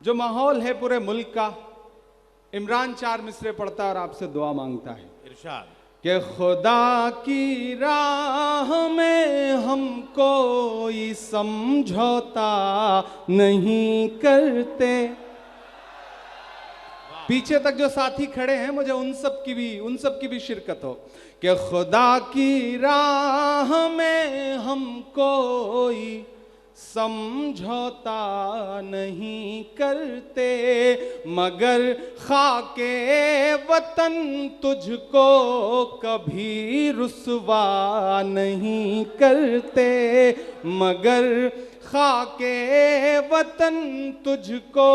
जो माहौल है पूरे मुल्क का, इमरान 4 मिसरे पढ़ता है और आपसे दुआ मांगता है। इरशाद कि खुदा की राह में हम कोई समझौता नहीं करते। पीछे तक जो साथी खड़े हैं, मुझे उन सब की भी शिरकत हो। कि खुदा की राह में हम कोई समझौता नहीं करते, मगर खाके वतन तुझको कभी रुसवा नहीं करते, मगर खाके वतन तुझको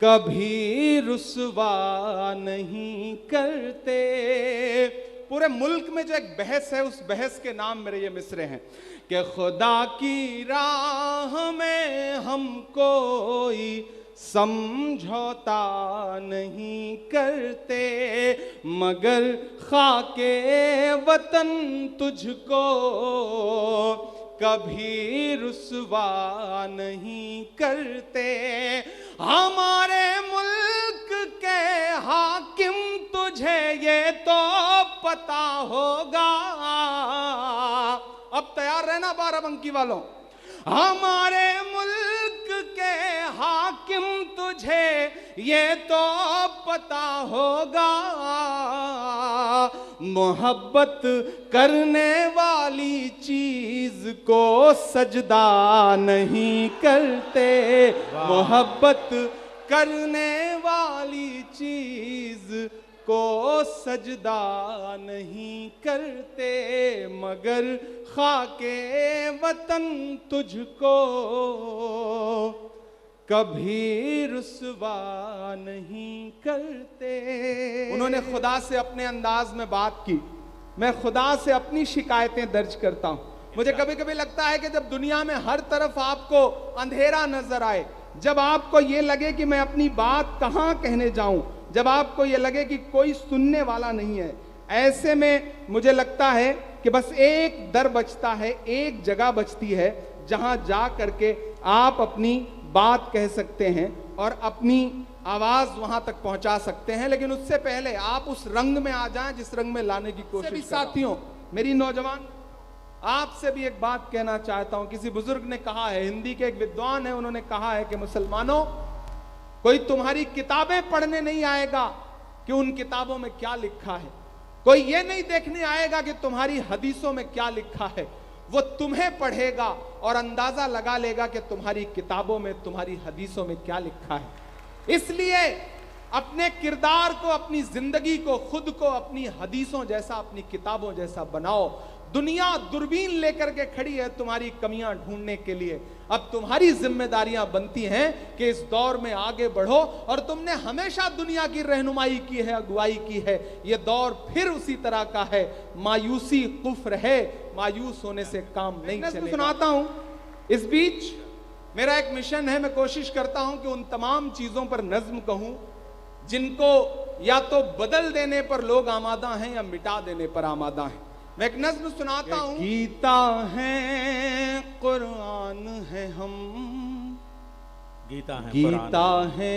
कभी रुसवा नहीं करते। पूरे मुल्क में जो एक बहस है, उस बहस के नाम मेरे ये मिसरे हैं कि खुदा की राह में हम कोई समझौता नहीं करते, मगर खाके वतन तुझको कभी रुसवा नहीं करते। हमारे मुल्क के हाकिम तुझे ये तो पता होगा, अब तैयार रहना बाराबंकी वालों। हमारे मुल्क के हाकिम तुझे ये तो पता होगा, मोहब्बत करने वाली चीज को सजदा नहीं करते, मोहब्बत करने वाली चीज को सजदा नहीं करते, मगर खाके वतन तुझको कभी रुसवा नहीं करते। उन्होंने खुदा से अपने अंदाज में बात की, मैं खुदा से अपनी शिकायतें दर्ज करता हूं। मुझे कभी कभी लगता है कि जब दुनिया में हर तरफ आपको अंधेरा नजर आए, जब आपको ये लगे कि मैं अपनी बात कहां कहने जाऊं, जब आपको ये लगे कि कोई सुनने वाला नहीं है, ऐसे में मुझे लगता है कि बस एक दर बचता है, एक जगह बचती है जहां जा करके आप अपनी बात कह सकते हैं और अपनी आवाज वहां तक पहुंचा सकते हैं। लेकिन उससे पहले आप उस रंग में आ जाएं जिस रंग में लाने की कोशिश कर। साथियों, मेरी नौजवान आपसे भी एक बात कहना चाहता हूं। किसी बुजुर्ग ने कहा है, हिंदी के एक विद्वान है, उन्होंने कहा है कि मुसलमानों, कोई तुम्हारी किताबें पढ़ने नहीं आएगा कि उन किताबों में क्या लिखा है, कोई ये नहीं देखने आएगा कि तुम्हारी हदीसों में क्या लिखा है, वो तुम्हें पढ़ेगा और अंदाजा लगा लेगा कि तुम्हारी किताबों में, तुम्हारी हदीसों में क्या लिखा है। इसलिए अपने किरदार को, अपनी जिंदगी को, खुद को अपनी हदीसों जैसा, अपनी किताबों जैसा बनाओ। दुनिया दूरबीन लेकर के खड़ी है तुम्हारी कमियां ढूंढने के लिए। अब तुम्हारी जिम्मेदारियां बनती हैं कि इस दौर में आगे बढ़ो, और तुमने हमेशा दुनिया की रहनुमाई की है, अगुवाई की है। यह दौर फिर उसी तरह का है, मायूसी कुफ्र है, मायूस होने से काम नहीं चलेगा। सुनाता हूं, इस बीच मेरा एक मिशन है, मैं कोशिश करता हूं कि उन तमाम चीजों पर नज्म कहूं जिनको या तो बदल देने पर लोग आमादा हैं या मिटा देने पर आमादा हैं। मैं एक नज्म सुनाता हूं। गीता है, कुरान है हम, गीता है, गीता है,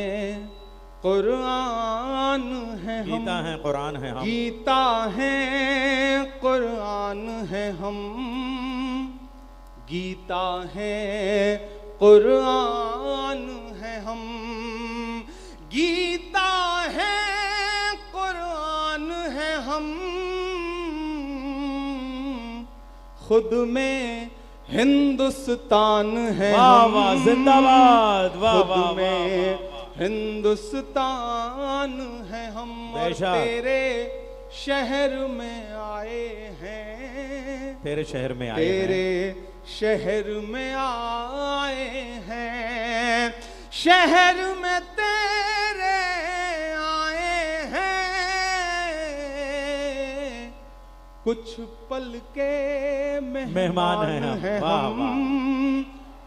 कुरान है हम, गीता है, कुरान है हम, गीता है, कुरान है हम, गीता है, कुरान है हम, गीता है, कुरान है हम, खुद में हिंदुस्तान है हम, जिंदाबाद, वाह खुद वाह, में हिंदुस्तान है हम, और तेरे शहर में आए हैं, तेरे शहर में आए, तेरे शहर में आए हैं, शहर में तेरे आए हैं, कुछ पल के मेहमान हैं हम,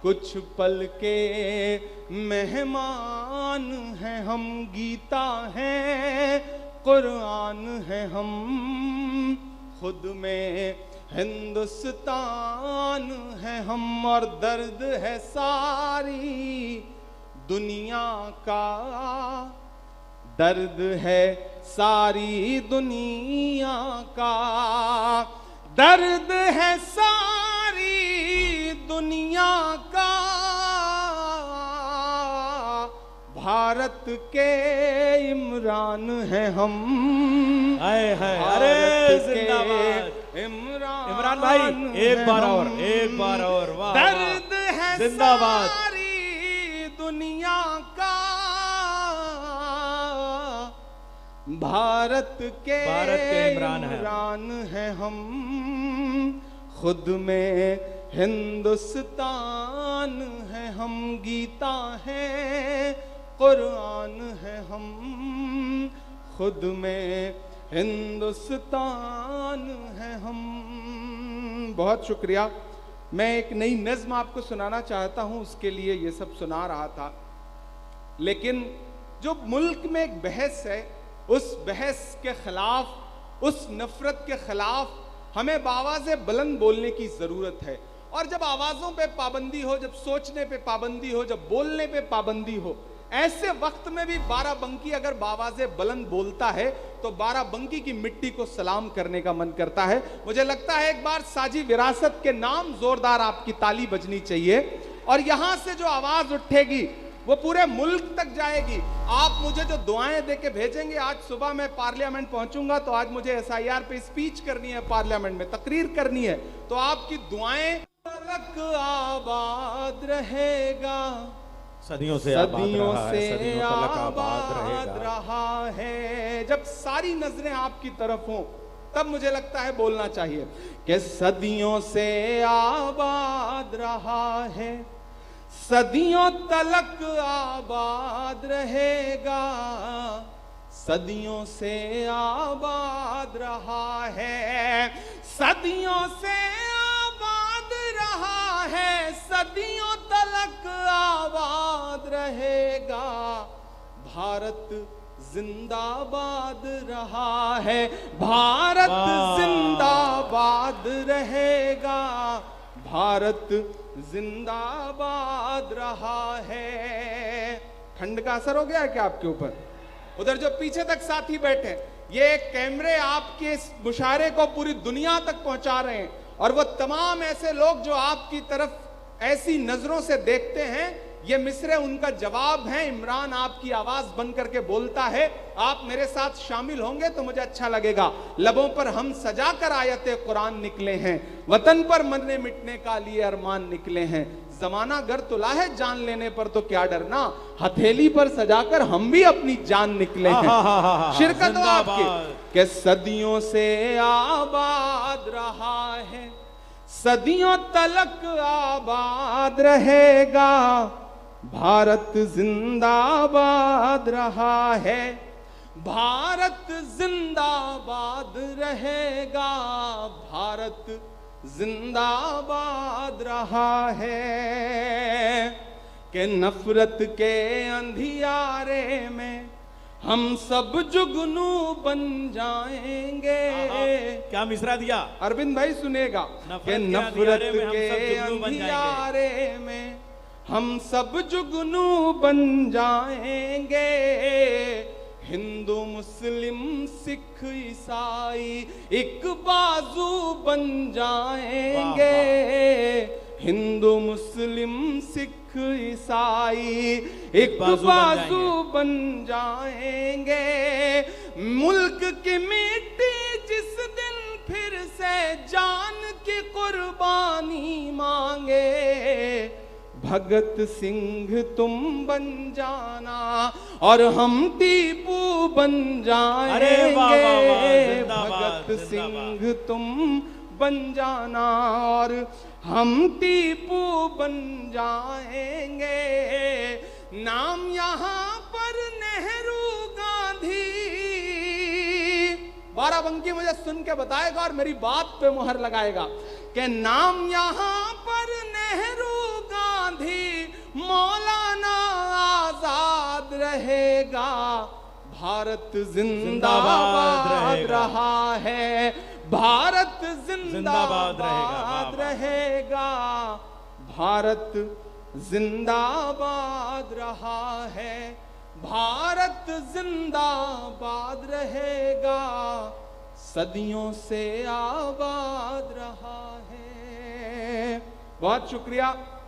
कुछ पल के मेहमान हैं हम, गीता है, कुरान है हम, खुद में हिंदुस्तान है हम, और दर्द है सारी दुनिया का, दर्द है सारी दुनिया का, दर्द है सारी दुनिया का, भारत के इमरान हैं हम। हाय हाय, अरे जिंदाबाद इमरान भाई, एक बार और, वाह दर्द है जिंदाबाद सारी दुनिया का, भारत के इमरान है हम। खुद में हिंदुस्तान है हम, गीता है कुरान है हम, खुद में हिंदुस्तान है हम। बहुत शुक्रिया। मैं एक नई नज्म आपको सुनाना चाहता हूं, उसके लिए ये सब सुना रहा था। लेकिन जो मुल्क में एक बहस है, उस बहस के खिलाफ, उस नफरत के खिलाफ हमें बावाज़े बुलंद बोलने की जरूरत है। और जब आवाजों पे पाबंदी हो, जब सोचने पे पाबंदी हो, जब बोलने पे पाबंदी हो, ऐसे वक्त में भी बाराबंकी अगर बावाज़े बुलंद बोलता है तो बाराबंकी की मिट्टी को सलाम करने का मन करता है। मुझे लगता है एक बार साजी विरासत के नाम जोरदार आपकी ताली बजनी चाहिए, और यहां से जो आवाज उठेगी वो पूरे मुल्क तक जाएगी। आप मुझे जो दुआएं देके भेजेंगे, आज सुबह मैं पार्लियामेंट पहुंचूंगा तो आज मुझे SIR पे स्पीच करनी है, पार्लियामेंट में तकरीर करनी है, तो आपकी दुआएं तक आबाद रहेगा, सदियों से आबाद रहा है। जब सारी नजरें आपकी तरफ हों तब मुझे लगता है बोलना चाहिए कि सदियों से आबाद रहा है, सदियों तलक आबाद रहेगा, सदियों से आबाद रहा है, सदियों से आबाद रहा है, सदियों तलक आबाद रहेगा, भारत जिंदाबाद रहा है, भारत जिंदाबाद रहेगा, भारत जिंदाबाद रहा है। ठंड का असर हो गया है क्या आपके ऊपर? उधर जो पीछे तक साथी बैठे, ये कैमरे आपके इस मुशायरे को पूरी दुनिया तक पहुंचा रहे हैं, और वो तमाम ऐसे लोग जो आपकी तरफ ऐसी नजरों से देखते हैं, ये मिसरे उनका जवाब है। इमरान आपकी आवाज बन करके बोलता है, आप मेरे साथ शामिल होंगे तो मुझे अच्छा लगेगा। लबों पर हम सजा कर आयते कुरान निकले हैं, वतन पर मरने मिटने का लिए अरमान निकले हैं, जमाना गर तुला है जान लेने पर तो क्या डरना, हथेली पर सजाकर हम भी अपनी जान निकले हैं। शिरकत हो आपकी कि सदियों से आबाद रहा है, सदियों तलक आबाद रहेगा, भारत जिंदाबाद रहा है, भारत जिंदाबाद रहेगा, भारत जिंदाबाद रहा है। कि नफरत के अंधियारे में हम सब जुगनू बन जाएंगे। क्या मिसरा दिया अरविंद भाई, सुनेगा कि नफरत के अंधियारे में हम सब जुगनू बन जाएंगे, हिंदू मुस्लिम सिख ईसाई एक बाजू बन जाएंगे, हिंदू मुस्लिम सिख ईसाई एक बाजू बन जाएंगे, मुल्क की मिट्टी जिस दिन फिर से जान की कुर्बानी मांगे, भगत सिंह तुम बन जाना और हम टीपू बन जाएंगे, भगत सिंह तुम बन जाना और हम टीपू बन जाएंगे। नाम यहाँ पर नेहरू गांधी, बाराबंकी मुझे सुन के बताएगा और मेरी बात पे मुहर लगाएगा कि नाम यहाँ पर नेहरू गांधी मौलाना आजाद रहेगा, भारत जिंदाबाद रहा है, भारत जिंदाबाद रहेगा, भारत जिंदाबाद रहा है, भारत जिंदाबाद रहेगा, सदियों से आबाद रहा है। बहुत शुक्रिया।